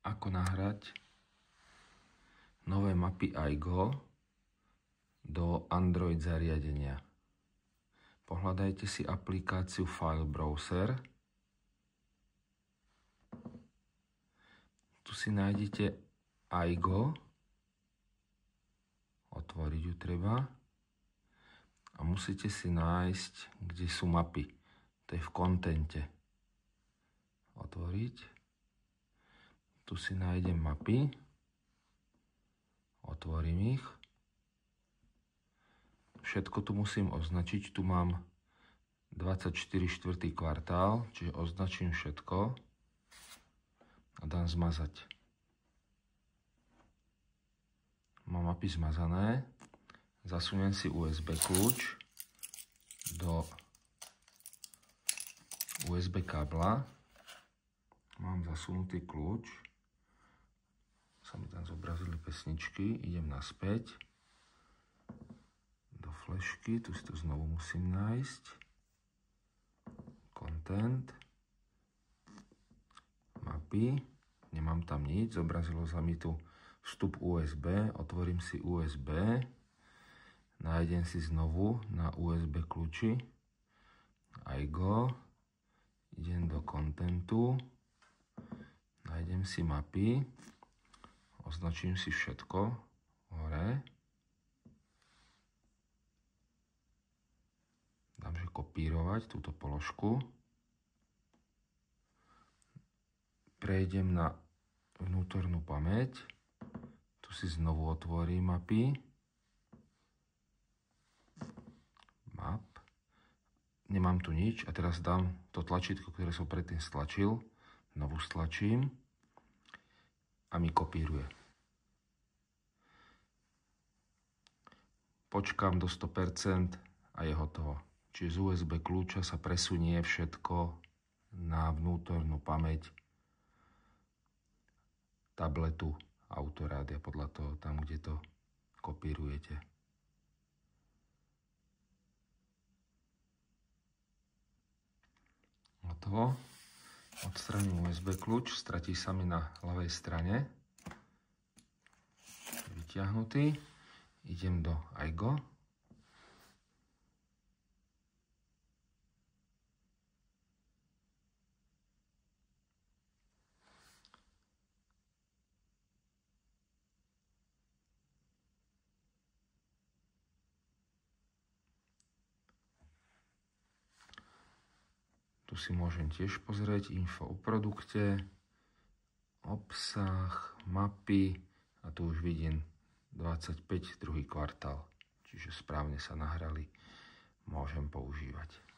ako nahrať nové mapy iGo do Android zariadenia. Pohľadajte si aplikáciu File Browser. Tu si nájdete iGo. Otvoriť ju treba. A musíte si nájsť, kde sú mapy. To je v kontente. Otvoriť. Tu si nájdem mapy. Otvorím ich. Všetko tu musím označiť. Tu mám 24. 4. kvartál, čiže označím všetko a dám zmazať. Mám mapy zmazané. Zasuniem si USB kľúč do USB kábla. Mám zasunutý kľúč. Sa mi tam zobrazili pesničky. Idem naspäť do flešky. Tu si to znovu musím nájsť. Content. Mapy. Nemám tam nič. Zobrazilo sa mi tu vstup USB. Otvorím si USB. Nájdem si znovu na USB kľúči iGo. Idem do kontentu. Nájdem si mapy. Označím si všetko hore. Dám, že kopírovať túto položku. Prejdem na vnútornú pamäť. Tu si znovu otvorím mapy. Map. Nemám tu nič a teraz dám to tlačítko, ktoré som predtým stlačil. Znovu stlačím a mi kopíruje. Počkám do 100% a je hotovo. Čiže z USB kľúča sa presunie všetko na vnútornú pamäť tabletu Autorádia, podľa toho tam, kde to kopírujete. Hotovo. Odstraním USB kľúč, stratí sa mi na ľavej strane. Vyťahnutý. Idem do iGo. Tu si môžem tiež pozrieť info o produkte, obsah, mapy a tu už vidím 25. 2. kvartál. Čiže správne sa nahrali, môžem používať.